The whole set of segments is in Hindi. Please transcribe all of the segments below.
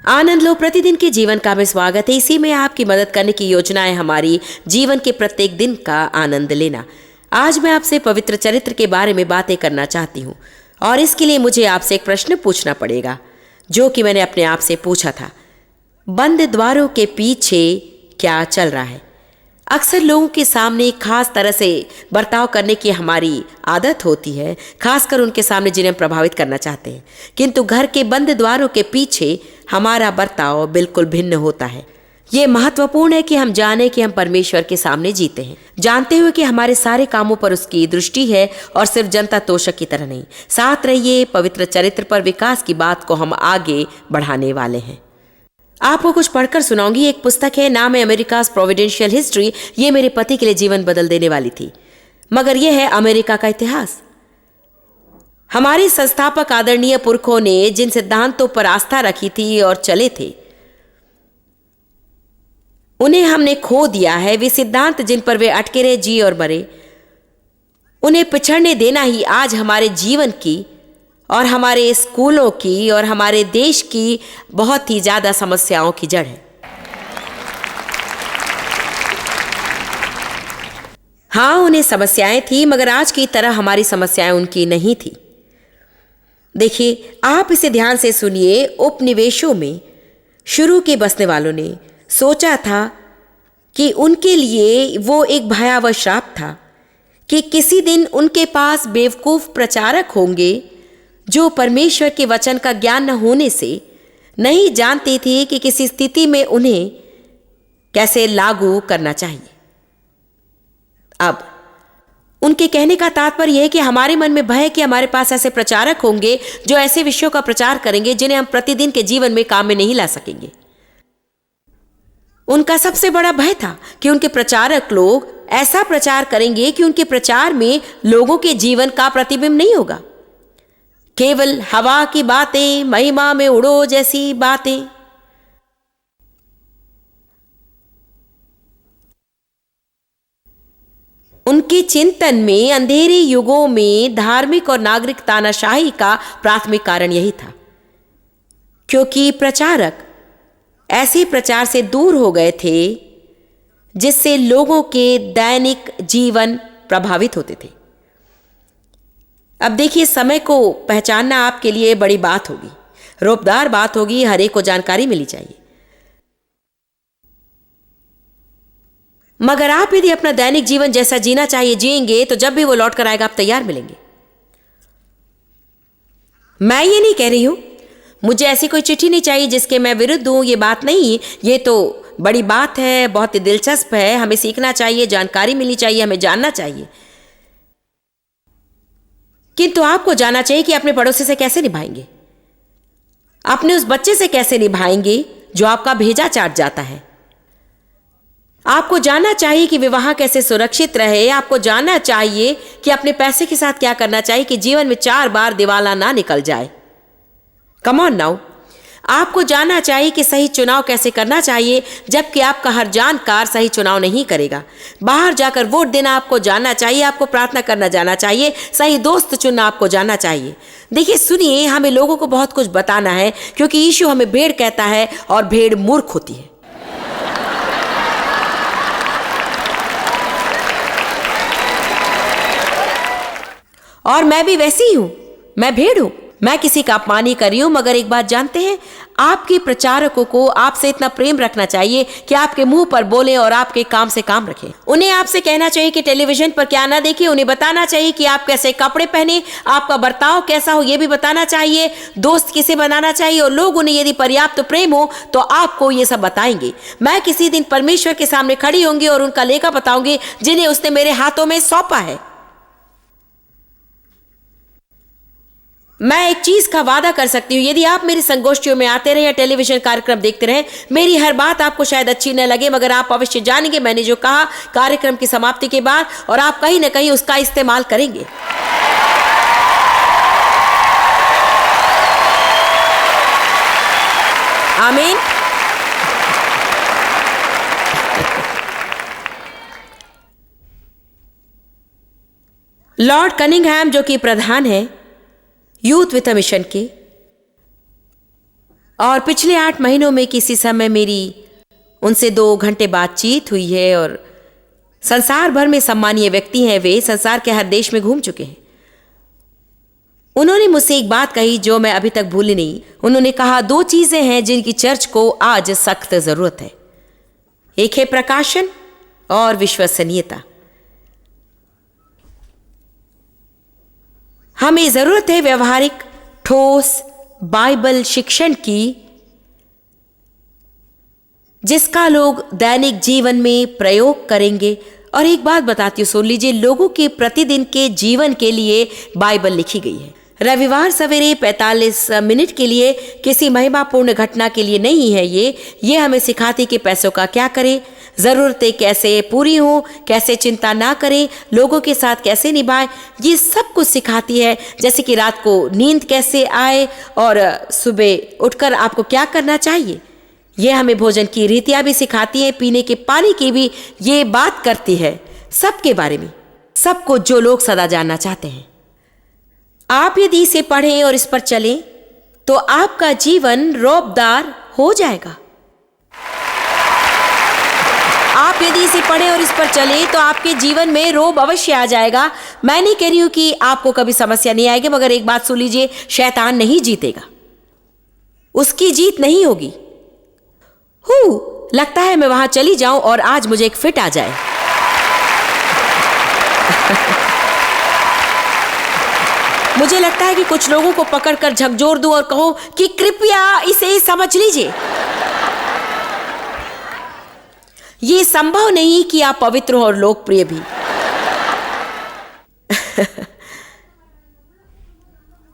आनंद लो प्रतिदिन के जीवन का में स्वागत है। इसी में आपकी मदद करने की योजना है हमारी जीवन के प्रत्येक दिन का आनंद लेना। आज मैं आपसे पवित्र चरित्र के बारे में बातें करना चाहती हूँ और इसके लिए मुझे आपसे एक प्रश्न पूछना पड़ेगा जो कि मैंने अपने आप से पूछा था। बंद द्वारों के पीछे क्या चल रहा है? अक्सर लोगों के सामने खास तरह से बर्ताव करने की हमारी आदत होती है, खासकर उनके सामने जिन्हें हम प्रभावित करना चाहते हैं, किंतु घर के बंद द्वारों के पीछे हमारा बर्ताव बिल्कुल भिन्न होता है। ये महत्वपूर्ण है कि हम जाने कि हम परमेश्वर के सामने जीते हैं, जानते हुए कि हमारे सारे कामों पर उसकी दृष्टि है और सिर्फ जनता तोषक की तरह नहीं। साथ रहिए, पवित्र चरित्र पर विकास की बात को हम आगे बढ़ाने वाले हैं। आपको कुछ पढ़कर सुनाऊंगी। एक पुस्तक है, नाम है अमेरिकाज प्रोविडेंशियल हिस्ट्री। ये मेरे पति के लिए जीवन बदल देने वाली थी, मगर यह है अमेरिका का इतिहास। हमारे संस्थापक आदरणीय पुरखों ने जिन सिद्धांतों पर आस्था रखी थी और चले थे, उन्हें हमने खो दिया है। वे सिद्धांत जिन पर वे अटके रहे, जी और मरे, उन्हें पिछड़ने देना ही आज हमारे जीवन की और हमारे स्कूलों की और हमारे देश की बहुत ही ज्यादा समस्याओं की जड़ है। हाँ, उन्हें समस्याएं थी, मगर आज की तरह हमारी समस्याएं उनकी नहीं थी। देखिए, आप इसे ध्यान से सुनिए। उपनिवेशों में शुरू के बसने वालों ने सोचा था कि उनके लिए वो एक भयावह श्राप था कि किसी दिन उनके पास बेवकूफ प्रचारक होंगे जो परमेश्वर के वचन का ज्ञान न होने से नहीं जानते थे कि किसी स्थिति में उन्हें कैसे लागू करना चाहिए। अब उनके कहने का तात्पर्य यह है कि हमारे मन में भय है कि हमारे पास ऐसे प्रचारक होंगे जो ऐसे विषयों का प्रचार करेंगे जिन्हें हम प्रतिदिन के जीवन में काम में नहीं ला सकेंगे। उनका सबसे बड़ा भय था कि उनके प्रचारक लोग ऐसा प्रचार करेंगे कि उनके प्रचार में लोगों के जीवन का प्रतिबिंब नहीं होगा, केवल हवा की बातें, महिमा में उड़ो जैसी बातें। उनके चिंतन में अंधेरे युगों में धार्मिक और नागरिक तानाशाही का प्राथमिक कारण यही था, क्योंकि प्रचारक ऐसे प्रचार से दूर हो गए थे जिससे लोगों के दैनिक जीवन प्रभावित होते थे। अब देखिए, समय को पहचानना आपके लिए बड़ी बात होगी, रोबदार बात होगी, हर एक को जानकारी मिली चाहिए। मगर आप यदि अपना दैनिक जीवन जैसा जीना चाहिए जिएंगे तो जब भी वो लौट कर आएगा आप तैयार मिलेंगे। मैं ये नहीं कह रही हूं, मुझे ऐसी कोई चिट्ठी नहीं चाहिए जिसके मैं विरुद्ध हूं, ये बात नहीं। ये तो बड़ी बात है, बहुत ही दिलचस्प है, हमें सीखना चाहिए, जानकारी मिलनी चाहिए, हमें जानना चाहिए। किंतु आपको जानना चाहिए कि अपने पड़ोसी से कैसे निभाएंगे, अपने उस बच्चे से कैसे निभाएंगे जो आपका भेजा चाट जाता है। आपको जानना चाहिए कि विवाह कैसे सुरक्षित रहे। आपको जानना चाहिए कि अपने पैसे के साथ क्या करना चाहिए कि जीवन में 4 बार दिवाला ना निकल जाए। Come on now. आपको जानना चाहिए कि सही चुनाव कैसे करना चाहिए, जबकि आपका हर जानकार सही चुनाव नहीं करेगा। बाहर जाकर वोट देना आपको जानना चाहिए, आपको प्रार्थना करना जाना चाहिए, सही दोस्त चुनना आपको जानना चाहिए। देखिए, सुनिए, हमें लोगों को बहुत कुछ बताना है, क्योंकि यीशु हमें भेड़ कहता है और भेड़ मूर्ख होती है। और मैं भी वैसी ही हूं, मैं भेड़ हूं। मैं किसी का अपमान नहीं कर रही हूं, मगर एक बात जानते हैं, आपके प्रचारकों को आपसे इतना प्रेम रखना चाहिए कि आपके मुंह पर बोले और आपके काम से काम रखें। उन्हें आपसे कहना चाहिए कि टेलीविजन पर क्या ना देखें, उन्हें बताना चाहिए कि आप कैसे कपड़े पहने, आपका बर्ताव कैसा हो, यह भी बताना चाहिए, दोस्त किसे बनाना चाहिए, और लोग उन्हें यदि पर्याप्त प्रेम हो तो आपको ये सब बताएंगे। मैं किसी दिन परमेश्वर के सामने खड़ी होंगी और उनका लेखा बताऊंगी जिन्हें उसने मेरे हाथों में सौंपा है। मैं एक चीज का वादा कर सकती हूं, यदि आप मेरी संगोष्ठियों में आते रहे या टेलीविजन कार्यक्रम देखते रहे, मेरी हर बात आपको शायद अच्छी न लगे, मगर आप अवश्य जानेंगे मैंने जो कहा कार्यक्रम की समाप्ति के बाद, और आप कहीं ना कहीं उसका इस्तेमाल करेंगे। आमीन। लॉर्ड कनिंघहैम, जो कि प्रधान है यूथ विथ अ मिशन के, और पिछले 8 महीनों में किसी समय मेरी उनसे 2 घंटे बातचीत हुई है और संसार भर में सम्मानीय व्यक्ति हैं, वे संसार के हर देश में घूम चुके हैं। उन्होंने मुझसे एक बात कही जो मैं अभी तक भूली नहीं। उन्होंने कहा 2 चीजें हैं जिनकी चर्च को आज सख्त जरूरत है, एक है प्रकाशन और विश्वसनीयता। हमें जरूरत है व्यवहारिक ठोस बाइबल शिक्षण की, जिसका लोग दैनिक जीवन में प्रयोग करेंगे। और एक बात बताती हूं, सुन लीजिए, लोगों के प्रतिदिन के जीवन के लिए बाइबल लिखी गई है। रविवार सवेरे 45 मिनट के लिए किसी महिमापूर्ण घटना के लिए नहीं है। ये हमें सिखाती कि पैसों का क्या करें, जरूरतें कैसे पूरी हों, कैसे चिंता ना करें, लोगों के साथ कैसे निभाएं। ये सब कुछ सिखाती है, जैसे कि रात को नींद कैसे आए और सुबह उठकर आपको क्या करना चाहिए। ये हमें भोजन की रीतियां भी सिखाती है, पीने के पानी की भी ये बात करती है, सबके बारे में, सब कुछ जो लोग सदा जानना चाहते हैं। आप यदि इसे पढ़ें और इस पर चलें तो आपका जीवन रौबदार हो जाएगा। आप यदि इसे पढ़ें और इस पर चलें तो आपके जीवन में रोब अवश्य आ जाएगा। मैं नहीं कह रही हूं कि आपको कभी समस्या नहीं आएगी, मगर एक बात सुन लीजिए, शैतान नहीं जीतेगा, उसकी जीत नहीं होगी। लगता है मैं वहां चली जाऊं और आज मुझे एक फिट आ जाए। मुझे लगता है कि कुछ लोगों को पकड़कर झकझोर दूं और कहूं कि कृपया इसे समझ लीजिए। यह संभव नहीं कि आप पवित्र हो और लोकप्रिय भी।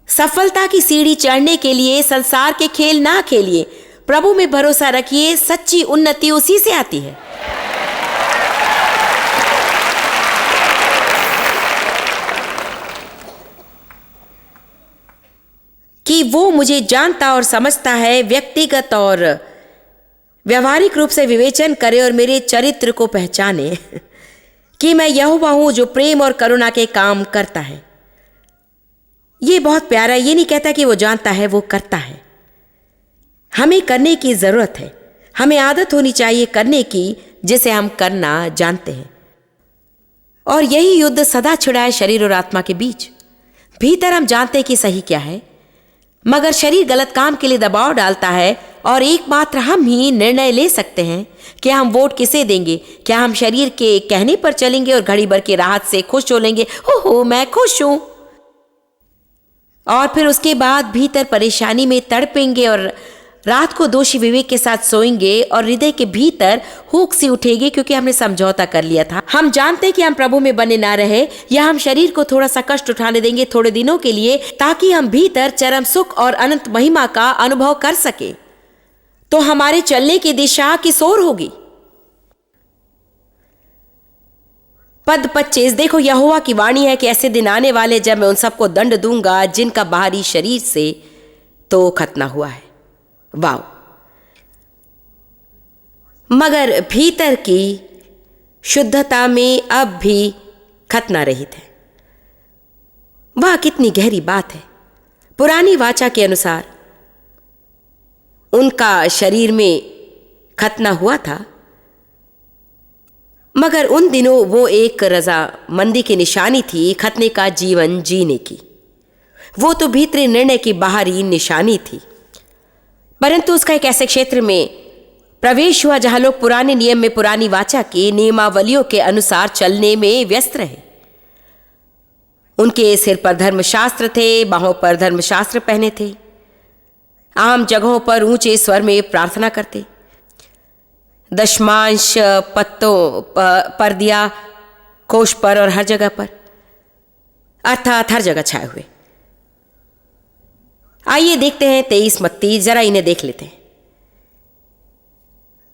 सफलता की सीढ़ी चढ़ने के लिए संसार के खेल ना खेलिए, प्रभु में भरोसा रखिए। सच्ची उन्नति उसी से आती है। कि वो मुझे जानता और समझता है, व्यक्तिगत और व्यवहारिक रूप से विवेचन करे और मेरे चरित्र को पहचाने कि मैं यहोवा हूं जो प्रेम और करुणा के काम करता है। ये बहुत प्यारा, ये नहीं कहता कि वो जानता है, वो करता है। हमें करने की जरूरत है, हमें आदत होनी चाहिए करने की जिसे हम करना जानते हैं। और यही युद्ध सदा छिड़ा है शरीर और आत्मा के बीच। भीतर हम जानते हैं कि सही क्या है, मगर शरीर गलत काम के लिए दबाव डालता है और एकमात्र हम ही निर्णय ले सकते हैं कि हम वोट किसे देंगे। क्या हम शरीर के कहने पर चलेंगे और घड़ी भर की राहत से खुश हो लेंगे, हो मैं खुश हूं, और फिर उसके बाद भीतर परेशानी में तड़पेंगे और रात को दोषी विवेक के साथ सोएंगे और हृदय के भीतर हुक सी उठेगी क्योंकि हमने समझौता कर लिया था। हम जानते हैं कि हम प्रभु में बने ना रहे, या हम शरीर को थोड़ा सा कष्ट उठाने देंगे थोड़े दिनों के लिए, ताकि हम भीतर चरम सुख और अनंत महिमा का अनुभव कर सके। तो हमारे चलने की दिशा किस ओर होगी। पद 25, देखो यहोवा की वाणी है कि ऐसे दिन आने वाले जब मैं उन सबको दंड दूंगा जिनका बाहरी शरीर से तो खतना हुआ है। वाव! मगर भीतर की शुद्धता में अब भी खतना रहित है। वह कितनी गहरी बात है। पुरानी वाचा के अनुसार उनका शरीर में खतना हुआ था, मगर उन दिनों वो एक रजामंदी की निशानी थी खतने का जीवन जीने की। वो तो भीतरी निर्णय की बाहरी निशानी थी, परंतु उसका एक ऐसे क्षेत्र में प्रवेश हुआ जहां लोग पुराने नियम में पुरानी वाचा की नियमावलियों के अनुसार चलने में व्यस्त रहे। उनके सिर पर धर्मशास्त्र थे, बाहों पर धर्मशास्त्र पहने थे, आम जगहों पर ऊंचे स्वर में प्रार्थना करते, दशमांश पत्तों पर दिया, कोष पर और हर जगह पर, अर्थात हर जगह छाए हुए। आइए देखते हैं 23 मत्ती, जरा इन्हें देख लेते हैं।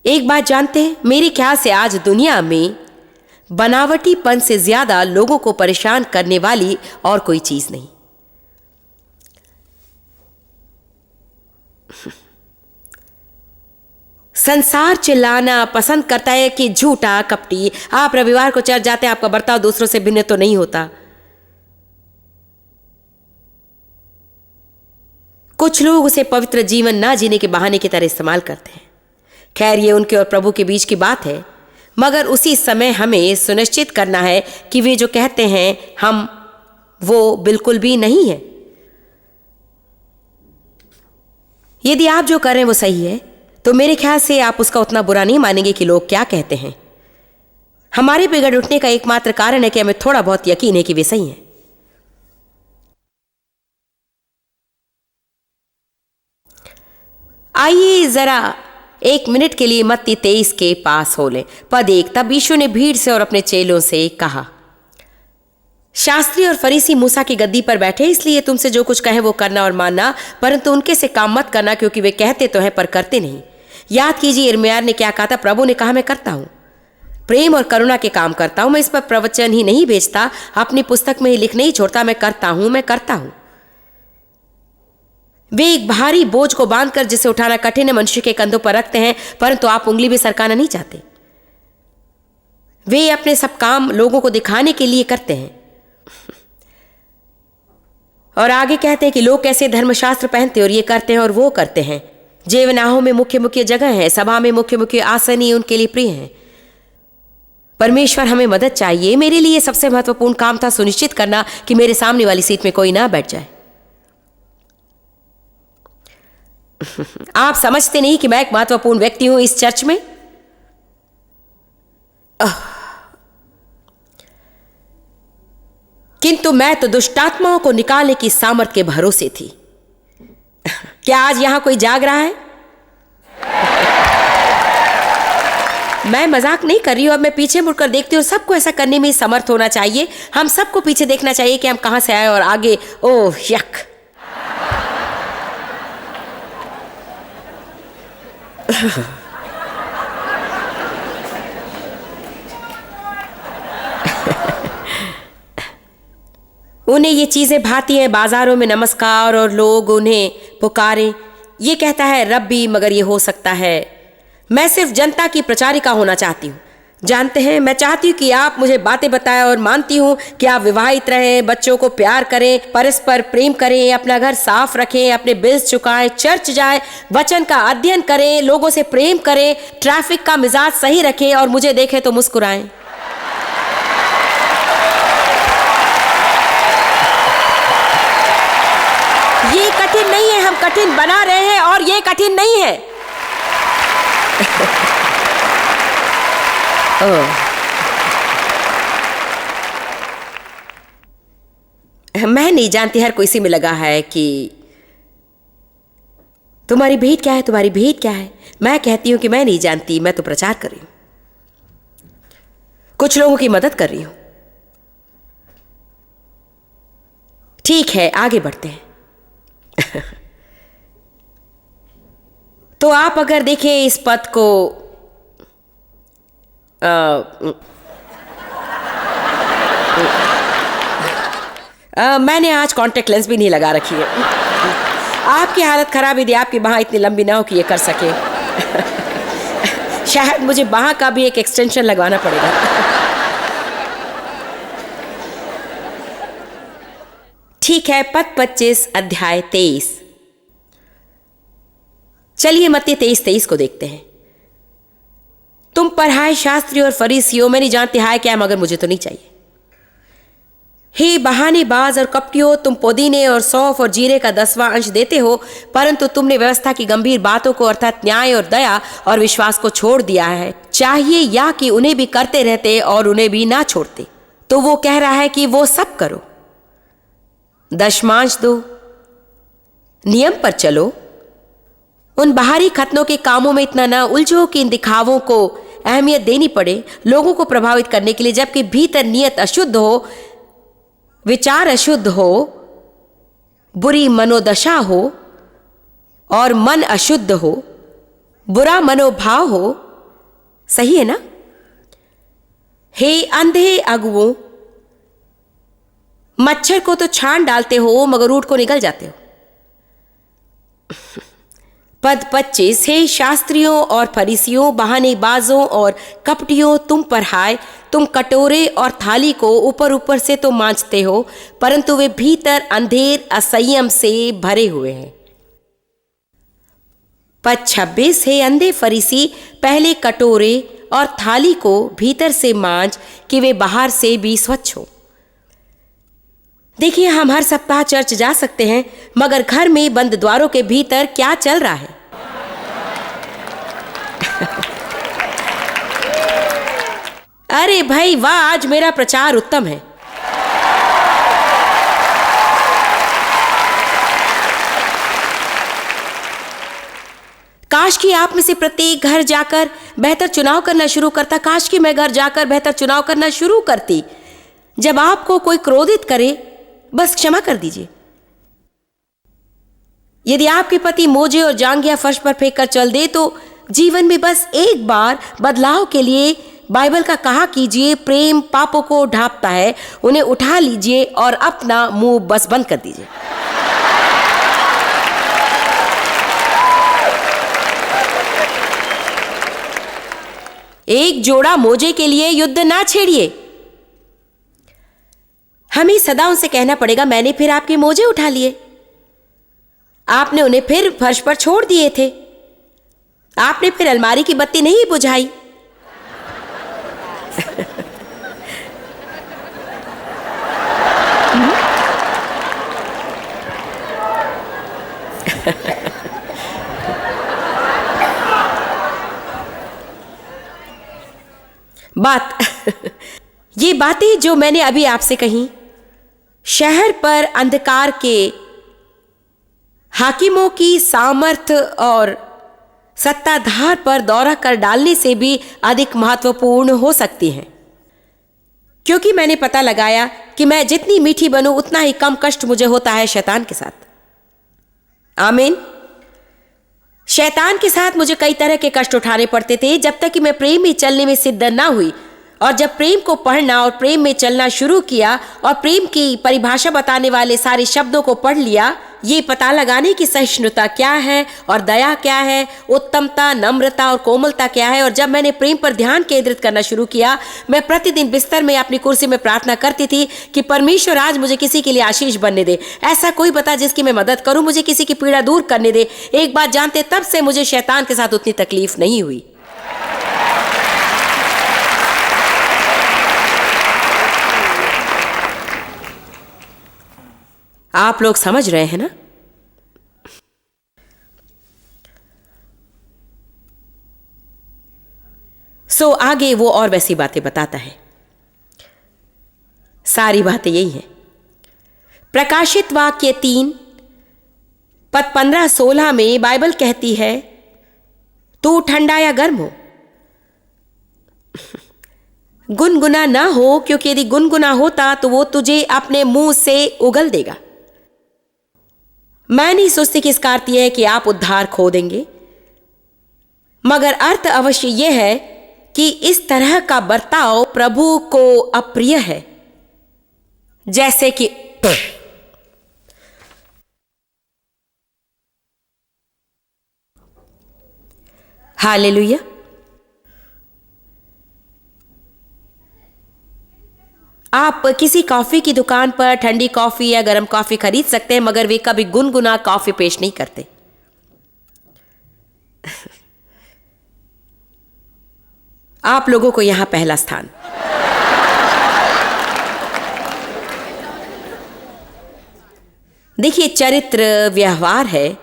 एक बात जानते हैं, मेरे ख्याल से आज दुनिया में बनावटीपन से ज्यादा लोगों को परेशान करने वाली और कोई चीज नहीं। संसार चिल्लाना पसंद करता है कि झूठा कपटी, आप रविवार को चर्च जाते हैं, आपका बर्ताव दूसरों से भिन्न तो नहीं होता। कुछ लोग उसे पवित्र जीवन ना जीने के बहाने की तरह इस्तेमाल करते हैं। खैर, ये उनके और प्रभु के बीच की बात है, मगर उसी समय हमें सुनिश्चित करना है कि वे जो कहते हैं हम वो बिल्कुल भी नहीं है। यदि आप जो कर रहे हैं वो सही है, तो मेरे ख्याल से आप उसका उतना बुरा नहीं मानेंगे कि लोग क्या कहते हैं। हमारे बिगड़ उठने का एकमात्र कारण है कि हमें थोड़ा बहुत यकीन है कि वे सही हैं। आइए जरा 1 मिनट के लिए मत्ती 23 के पास हो लें। पद 1, तब यीशु ने भीड़ से और अपने चेलों से कहा, शास्त्री और फरीसी मूसा की गद्दी पर बैठे, इसलिए तुमसे जो कुछ कहे वो करना और मानना, परंतु उनके से काम मत करना, क्योंकि वे कहते तो हैं पर करते नहीं। याद कीजिए यिर्मयाह ने क्या कहा था। प्रभु ने कहा, मैं करता हूं, प्रेम और करुणा के काम करता हूं। मैं इस पर प्रवचन ही नहीं भेजता, अपनी पुस्तक में ही लिख नहीं छोड़ता। मैं करता हूं। वे एक भारी बोझ को बांधकर जिसे उठाना कठिन है मनुष्य के कंधों पर रखते हैं, परंतु आप उंगली भी सरकाना नहीं चाहते। वे अपने सब काम लोगों को दिखाने के लिए करते हैं। और आगे कहते हैं कि लोग कैसे धर्मशास्त्र पहनते और ये करते हैं और वो करते हैं। जेवनाहों में मुख्य मुख्य जगह है, सभा में मुख्य मुख्य आसन ही उनके लिए प्रिय हैं। परमेश्वर हमें मदद चाहिए। मेरे लिए सबसे महत्वपूर्ण काम था सुनिश्चित करना कि मेरे सामने वाली सीट में कोई ना बैठ जाए। आप समझते नहीं कि मैं एक महत्वपूर्ण व्यक्ति हूं इस चर्च में? किंतु मैं तो दुष्टात्माओं को निकालने की सामर्थ के भरोसे थी। क्या आज यहां कोई जाग रहा है? मैं मजाक नहीं कर रही हूं। अब मैं पीछे मुड़कर देखती हूं, सबको ऐसा करने में समर्थ होना चाहिए। हम सबको पीछे देखना चाहिए कि हम कहां से आए और आगे। ओह यक। उन्हें ये चीजें भाती हैं, बाजारों में नमस्कार और लोग उन्हें पुकारें। ये कहता है रब्बी, मगर ये हो सकता है। मैं सिर्फ जनता की प्रचारिका होना चाहती हूँ। जानते हैं, मैं चाहती हूँ कि आप मुझे बातें बताएं और मानती हूँ कि आप विवाहित रहें, बच्चों को प्यार करें, परस्पर प्रेम करें, अपना घर साफ रखें, अपने बिल्स चुकाएं, चर्च जाएं, वचन का अध्ययन करें, लोगों से प्रेम करें, ट्रैफिक का मिजाज सही रखें और मुझे देखें तो मुस्कुराएं। ये कठिन नहीं है, हम कठिन बना रहे हैं और ये कठिन नहीं है। मैं नहीं जानती, हर कोई इसी में लगा है कि तुम्हारी भेंट क्या है, तुम्हारी भेंट क्या है। मैं कहती हूं कि मैं नहीं जानती, मैं तो प्रचार कर रही हूं, कुछ लोगों की मदद कर रही हूं। ठीक है, आगे बढ़ते हैं। तो आप अगर देखें इस पद को, मैंने आज कॉन्टेक्ट लेंस भी नहीं लगा रखी है। आपकी हालत खराब, यदि आपकी बांह इतनी लंबी ना हो कि ये कर सके। शायद मुझे बांह का भी एक एक्सटेंशन लगवाना पड़ेगा। ठीक है, पद 25 अध्याय 23। चलिए मत्ती 23 को देखते हैं। तुम पर हाय शास्त्री और फरीसियों, मैं नहीं जानती हाय क्या, मगर मुझे तो नहीं चाहिए। हे बहानेबाज और कपटियों, तुम पुदीने और सौंफ और जीरे का 10वां अंश देते हो, परंतु तुमने व्यवस्था की गंभीर बातों को अर्थात न्याय और दया और विश्वास को छोड़ दिया है। चाहिए या कि उन्हें भी करते रहते और उन्हें भी ना छोड़ते। तो वो कह रहा है कि वो सब करो, दशमांश दो, नियम पर चलो, उन बाहरी खतनों के कामों में इतना ना उलझो कि इन दिखावों को अहमियत देनी पड़े लोगों को प्रभावित करने के लिए, जबकि भीतर नियत अशुद्ध हो, विचार अशुद्ध हो, बुरी मनोदशा हो और मन अशुद्ध हो, बुरा मनोभाव हो। सही है ना? हे अंधे अगुओं, मच्छर को तो छान डालते हो मगर ऊंट को निगल जाते हो। पद 25, हे शास्त्रियों और फरीसियों, बहानेबाजों और कपटियों, तुम पर हाय, तुम कटोरे और थाली को ऊपर ऊपर से तो मांजते हो, परंतु वे भीतर अंधेर असंयम से भरे हुए हैं। पद 26, हे अंधे फरीसी, पहले कटोरे और थाली को भीतर से मांज कि वे बाहर से भी स्वच्छ हो। देखिए, हम हर सप्ताह चर्च जा सकते हैं, मगर घर में बंद द्वारों के भीतर क्या चल रहा है? अरे भाई वाह, आज मेरा प्रचार उत्तम है। काश कि आप में से प्रत्येक घर जाकर बेहतर चुनाव करना शुरू करता। काश कि मैं घर जाकर बेहतर चुनाव करना शुरू करती। जब आपको कोई क्रोधित करे, बस क्षमा कर दीजिए। यदि आपके पति मोजे और जांघिया फर्श पर फेंक कर चल दे, तो जीवन में बस एक बार बदलाव के लिए बाइबल का कहा कीजिए, प्रेम पापों को ढांपता है। उन्हें उठा लीजिए और अपना मुंह बस बंद कर दीजिए। एक जोड़ा मोजे के लिए युद्ध ना छेड़िए। हमें सदा उनसे कहना पड़ेगा, मैंने फिर आपके मोजे उठा लिए, आपने उन्हें फिर फर्श पर छोड़ दिए थे, आपने फिर अलमारी की बत्ती नहीं बुझाई। ये बातें जो मैंने अभी आपसे कही, शहर पर अंधकार के हाकिमों की सामर्थ और सत्ताधार पर दौरा कर डालने से भी अधिक महत्वपूर्ण हो सकती हैं, क्योंकि मैंने पता लगाया कि मैं जितनी मीठी बनूं, उतना ही कम कष्ट मुझे होता है शैतान के साथ। आमीन। शैतान के साथ मुझे कई तरह के कष्ट उठाने पड़ते थे, जब तक कि मैं प्रेम में चलने में सिद्ध ना हुई। और जब प्रेम को पढ़ना और प्रेम में चलना शुरू किया और प्रेम की परिभाषा बताने वाले सारे शब्दों को पढ़ लिया, ये पता लगाने की सहिष्णुता क्या है और दया क्या है, उत्तमता, नम्रता और कोमलता क्या है। और जब मैंने प्रेम पर ध्यान केंद्रित करना शुरू किया, मैं प्रतिदिन बिस्तर में अपनी कुर्सी में प्रार्थना करती थी कि परमेश्वर आज मुझे किसी के लिए आशीष बनने दे, ऐसा कोई बता जिसकी मैं मदद करूं, मुझे किसी की पीड़ा दूर करने दे। एक बात जानते, तब से मुझे शैतान के साथ उतनी तकलीफ नहीं हुई। आप लोग समझ रहे हैं ना? आगे वो और वैसी बातें बताता है। सारी बातें यही हैं। प्रकाशित वाक्य 3 पद 15-16 में बाइबल कहती है, तू ठंडा या गर्म हो, गुनगुना ना हो, क्योंकि यदि गुनगुना होता तो वो तुझे अपने मुंह से उगल देगा। मैं नहीं सोचती कि इसका अर्थ यह है कि आप उद्धार खो देंगे, मगर अर्थ अवश्य यह है कि इस तरह का बर्ताव प्रभु को अप्रिय है। जैसे कि हालेलुया। आप किसी कॉफी की दुकान पर ठंडी कॉफी या गर्म कॉफी खरीद सकते हैं, मगर वे कभी गुनगुना कॉफी पेश नहीं करते। आप लोगों को यहां पहला स्थान। देखिए, चरित्र व्यवहार है,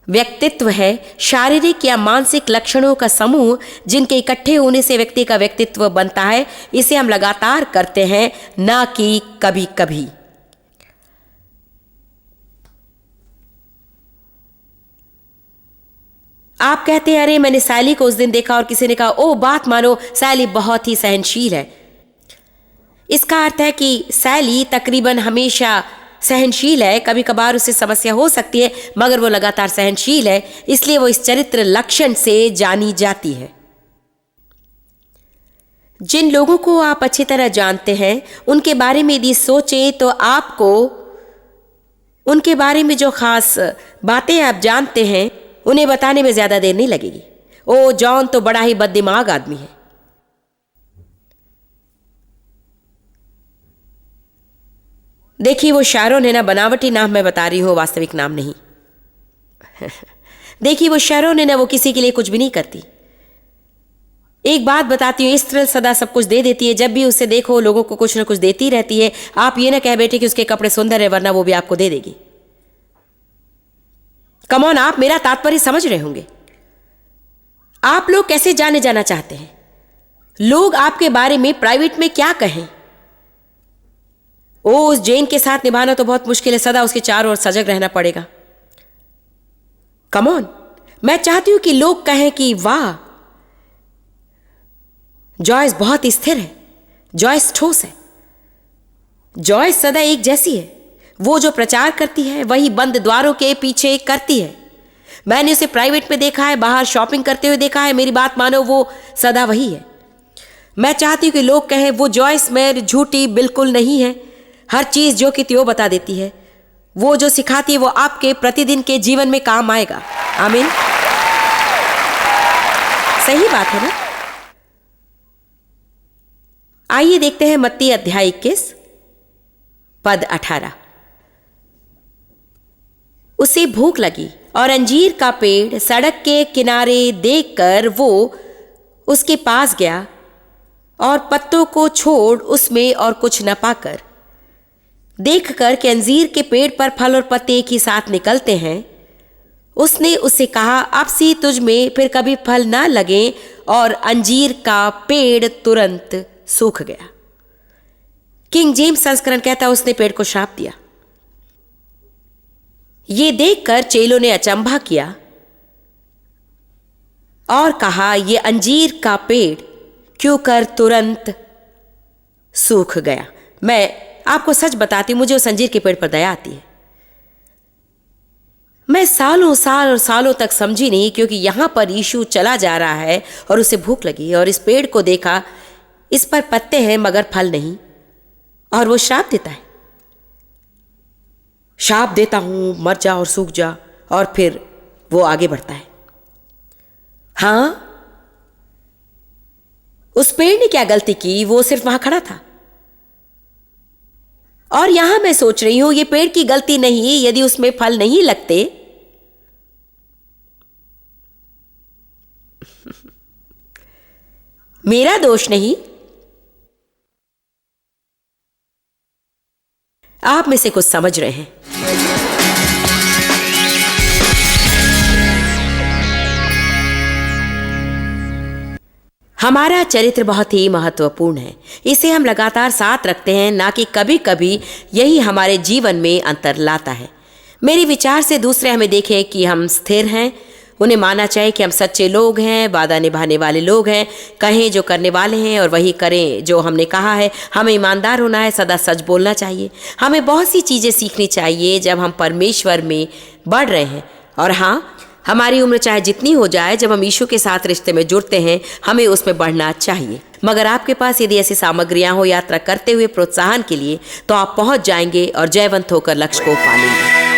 व्यक्तित्व है, शारीरिक या मानसिक लक्षणों का समूह जिनके इकट्ठे होने से व्यक्ति का व्यक्तित्व बनता है। इसे हम लगातार करते हैं, ना कि कभी कभी। आप कहते हैं, अरे मैंने सैली को उस दिन देखा, और किसी ने कहा, ओ बात मानो सैली बहुत ही सहनशील है। इसका अर्थ है कि सैली तकरीबन हमेशा सहनशील है। कभी कभार उसे समस्या हो सकती है, मगर वो लगातार सहनशील है, इसलिए वो इस चरित्र लक्षण से जानी जाती है। जिन लोगों को आप अच्छी तरह जानते हैं, उनके बारे में यदि सोचें तो आपको उनके बारे में जो खास बातें आप जानते हैं, उन्हें बताने में ज्यादा देर नहीं लगेगी। ओ जॉन तो बड़ा ही बददिमाग आदमी है। देखिए, वो शारोन है ना, बनावटी नाम मैं बता रही हूं, वास्तविक नाम नहीं। देखिए, वो शहरों ने वो किसी के लिए कुछ भी नहीं करती। एक बात बताती हूँ, स्त्री सदा सब कुछ दे देती है। जब भी उसे देखो लोगों को कुछ ना कुछ देती रहती है। आप ये ना कह बैठे कि उसके कपड़े सुंदर है, वरना वो भी आपको दे देगी। कम ऑन, आप मेरा तात्पर्य समझ रहे होंगे। आप लोग कैसे जाने जाना चाहते हैं? लोग आपके बारे में प्राइवेट में क्या कहें? उस जेन के साथ निभाना तो बहुत मुश्किल है, सदा उसके चारों ओर सजग रहना पड़ेगा। कम ऑन, मैं चाहती हूं कि लोग कहें कि वाह, जॉयस बहुत स्थिर है, जॉयस ठोस है, जॉयस सदा एक जैसी है। वो जो प्रचार करती है वही बंद द्वारों के पीछे करती है। मैंने उसे प्राइवेट में देखा है, बाहर शॉपिंग करते हुए देखा है। मेरी बात मानो, वो सदा वही है। मैं चाहती हूं कि लोग कहें वो जॉयस मेयर झूठी बिल्कुल नहीं है। हर चीज जो कि त्यो बता देती है। वो जो सिखाती है वो आपके प्रतिदिन के जीवन में काम आएगा। आमीन। सही बात है ना? आइए देखते हैं मत्ती अध्याय 21 पद 18। उसे भूख लगी और अंजीर का पेड़ सड़क के किनारे देखकर वो उसके पास गया और पत्तों को छोड़ उसमें और कुछ न पाकर, देखकर कि अंजीर के पेड़ पर फल और पत्ते एक ही साथ निकलते हैं, उसने उससे कहा, अब से तुझ में फिर कभी फल ना लगे। और अंजीर का पेड़ तुरंत सूख गया। किंग जेम्स संस्करण कहता, उसने पेड़ को श्राप दिया। ये देखकर चेलों ने अचंभा किया और कहा, यह अंजीर का पेड़ क्यों कर तुरंत सूख गया? मैं आपको सच बताती हूं, मुझे उस अंजीर के पेड़ पर दया आती है। मैं सालों साल और सालों तक समझी नहीं, क्योंकि यहां पर यीशु चला जा रहा है और उसे भूख लगी और इस पेड़ को देखा, इस पर पत्ते हैं मगर फल नहीं, और वो श्राप देता है। श्राप देता हूं, मर जा और सूख जा, और फिर वो आगे बढ़ता है। हां, उस पेड़ ने क्या गलती की? वो सिर्फ वहां खड़ा था। और यहां मैं सोच रही हूं, ये पेड़ की गलती नहीं यदि उसमें फल नहीं लगते। मेरा दोष नहीं। आप में से कुछ समझ रहे हैं। हमारा चरित्र बहुत ही महत्वपूर्ण है। इसे हम लगातार साथ रखते हैं, ना कि कभी कभी यही हमारे जीवन में अंतर लाता है। मेरे विचार से दूसरे हमें देखें कि हम स्थिर हैं, उन्हें मानना चाहिए कि हम सच्चे लोग हैं, वादा निभाने वाले लोग हैं, कहें जो करने वाले हैं और वही करें जो हमने कहा है। हमें ईमानदार होना है, सदा सच बोलना चाहिए। हमें बहुत सी चीज़ें सीखनी चाहिए जब हम परमेश्वर में बढ़ रहे हैं। और हाँ, हमारी उम्र चाहे जितनी हो जाए, जब हम यीशु के साथ रिश्ते में जुड़ते हैं, हमें उसमें बढ़ना चाहिए। मगर आपके पास यदि ऐसी सामग्रियां हो यात्रा करते हुए प्रोत्साहन के लिए, तो आप पहुंच जाएंगे और जयवंत होकर लक्ष्य को पा लेंगे।